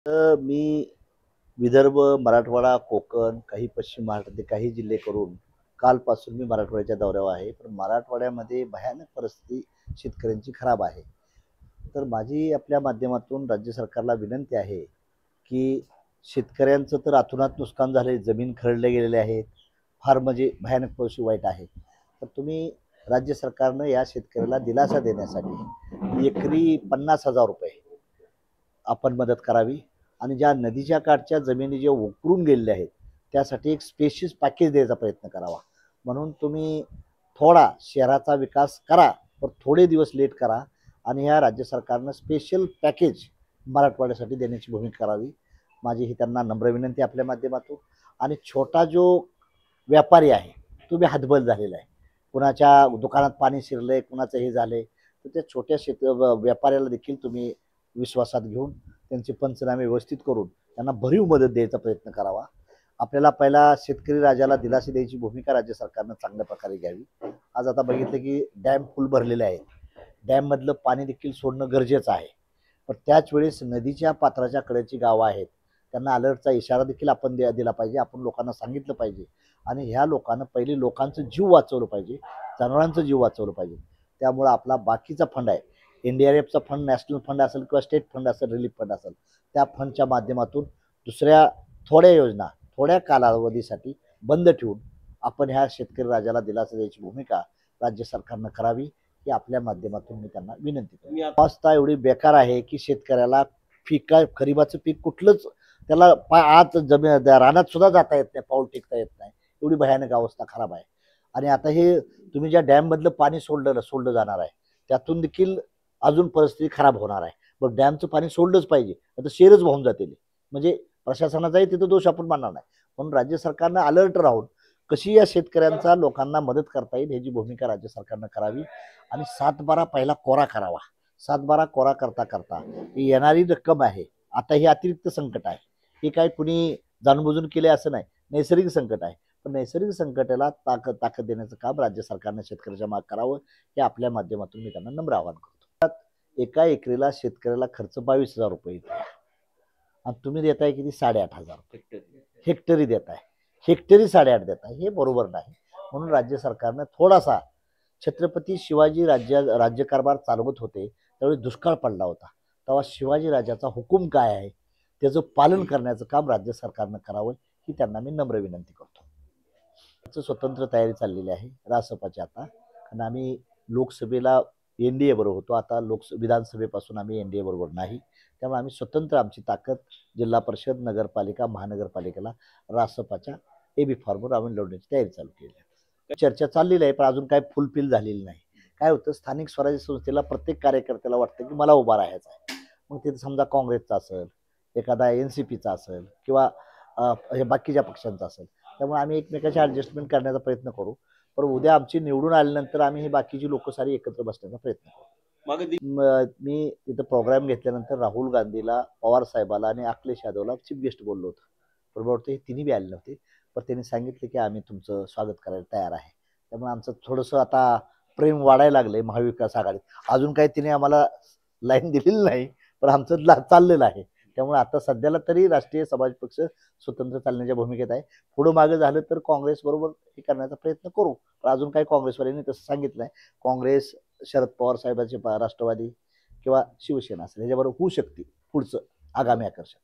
मी विदर्भ, मराठवाडा, कोकण, काही पश्चिम महाराष्ट्रातले काही जिल्हे करून कालपासून मी मराठवाड्याच्या दौऱ्यावर आहे. पण मराठवाड्यामध्ये भयानक परिस्थिती शेतकऱ्यांची खराब आहे. तर माझी आपल्या माध्यमातून राज्य सरकारला विनंती आहे, की शेतकऱ्यांचं तर अतोनात नुकसान झालंय, जमीन खरडले गेलेले आहेत. फार म्हणजे भयानक परिस्थिती वाईट आहे. तर तुम्ही राज्य सरकारनं या शेतकऱ्याला दिलासा देण्यासाठी एकरी ₹50,000 आपण मदत करावी आणि ज्या नदीच्या काठच्या जमिनी ज्या उकरून गेलेल्या आहेत त्यासाठी एक स्पेशल पॅकेज द्यायचा प्रयत्न करावा. म्हणून तुम्ही थोडा शहराचा विकास करा, पण थोडे दिवस लेट करा आणि ह्या राज्य सरकारनं स्पेशल पॅकेज मराठवाड्यासाठी देण्याची भूमिका करावी. माझी ही त्यांना नम्र विनंती आपल्या माध्यमातून. आणि छोटा जो व्यापारी आहे तो बी हातबल झालेला आहे. कुणाच्या दुकानात पाणी शिरलंय, कुणाचं हे झालंय, तर त्या छोट्या व्यापाऱ्याला देखील तुम्ही विश्वासात घेऊन त्यांचे पंचनामे व्यवस्थित करून त्यांना भरीव मदत द्यायचा प्रयत्न करावा. आपल्याला पहिला शेतकरी राजाला दिलासा द्यायची भूमिका राज्य सरकारनं चांगल्या प्रकारे घ्यावी. आज आता बघितलं की डॅम फुल भरलेले आहेत. डॅममधलं पाणी देखील सोडणं गरजेचं आहे. पण त्याच वेळेस नदीच्या पात्राच्या कडेची गावं आहेत, त्यांना अलर्टचा इशारा देखील आपण दिला पाहिजे. आपण लोकांना सांगितलं पाहिजे आणि ह्या लोकांना पहिले लोकांचं जीव वाचवलं पाहिजे, जनावरांचं जीव वाचवलं पाहिजे. त्यामुळं आपला बाकीचा फंड आहे, NDRFचा फंड, नॅशनल फंड असेल किंवा स्टेट फंड असेल, रिलीफ फंड असेल, त्या फंडच्या माध्यमातून दुसऱ्या थोड्या योजना थोड्या कालावधीसाठी बंद ठेवून आपण ह्या शेतकरी राजाला दिलासा द्यायची भूमिका राज्य सरकारनं करावी, ही आपल्या माध्यमातून मी त्यांना विनंती करतो. अवस्था एवढी बेकार आहे की शेतकऱ्याला खरीपाचं पीक कुठलंच त्याला आत रानात सुद्धा जाता येत नाही, पाऊल टिकता येत नाही, एवढी भयानक अवस्था खराब आहे. आणि आता हे तुम्ही ज्या डॅममधलं पाणी सोडलं जाणार आहे त्यातून देखील अजून परिस्थिती खराब होणार आहे. मग डॅमचं पाणी सोडलंच पाहिजे, आता शेरच वाहून जातील. म्हणजे प्रशासनाचाही तिथं दोष आपण मानणार नाही. म्हणून राज्य सरकारनं अलर्ट राहून कशी या शेतकऱ्यांचा लोकांना मदत करता येईल ह्याची भूमिका राज्य सरकारनं करावी. आणि 7/12 पहिला कोरा करावा. 7/12 कोरा करता करता ही येणारी रक्कम आहे, आता हे अतिरिक्त संकट आहे, हे काय कुणी जाणूनबुजून केले असं नाही, नैसर्गिक संकट आहे. पण नैसर्गिक संकटाला ताकद देण्याचं काम राज्य सरकारनं शेतकऱ्याच्या मागे करावं, हे आपल्या माध्यमातून मी त्यांना नम्र आवाहन करतो. एका एकरीला शेतकऱ्याला खर्च ₹22,000 येतो आणि तुम्ही देताय किती? 8,500 हेक्टरी देताय. हेक्टरी 8.5 देताय, हे बरोबर नाही. म्हणून राज्य सरकारनं थोडासा छत्रपती शिवाजी राज्यकारभार चालवत होते त्यावेळी दुष्काळ पडला होता, तेव्हा शिवाजी राजाचा हुकूम काय आहे त्याचं पालन करण्याचं काम राज्य सरकारनं करावं, ही त्यांना मी नम्र विनंती करतो. स्वतंत्र तयारी चाललेली आहे रासपाची आता, आणि आम्ही लोकसभेला NDA बरोबर होतो, आता विधानसभेपासून आम्ही NDA बरोबर नाही. त्यामुळे आम्ही स्वतंत्र आमची ताकद जिल्हा परिषद, नगरपालिका, महानगरपालिकेला रासपाच्या AB फॉर्मवर आम्ही लढण्याची तयारी चालू केली आहे. चर्चा चाललेली आहे, पण अजून काय फुलफिल झालेली नाही. काय होतं, स्थानिक स्वराज्य संस्थेला प्रत्येक कार्यकर्त्याला वाटतं की मला उभा राहायचं आहे. मग तिथे समजा काँग्रेसचा असेल, एखादा NCPचा असेल किंवा हे बाकीच्या पक्षांचा असेल, त्यामुळे आम्ही एकमेकाची ॲडजस्टमेंट करण्याचा प्रयत्न करू. पण उद्या आमची निवडून आल्यानंतर आम्ही ही बाकीची लोक सारी एकत्र बसण्याचा प्रयत्न करू. मी तिथं प्रोग्राम घेतल्यानंतर राहुल गांधीला, पवार साहेबाला आणि अखिलेश यादवला चीफ गेस्ट बोललो होतो. बरोबर होतं, हे तिन्ही बी आले नव्हते, पण त्यांनी सांगितले की आम्ही तुमचं स्वागत करायला तयार आहे. त्यामुळे आमचं थोडंसं आता प्रेम वाढायला लागलंय महाविकास आघाडीत. अजून काही तिने आम्हाला लाईन दिलेली नाही, पण आमचं चाललेलं आहे. त्यामुळे आता सध्याला तरी राष्ट्रीय समाज पक्ष स्वतंत्र चालण्याच्या भूमिकेत आहे. पुढं मागं झालं तर काँग्रेस बरोबर हे करण्याचा प्रयत्न करू. पण अजून काही काँग्रेसवाल्यांनी तसं सांगितलं आहे. काँग्रेस, शरद पवार साहेबांचे राष्ट्रवादी किंवा शिवसेना असेल ह्याच्याबरोबर होऊ शकते पुढचं आगामी आकर्षण.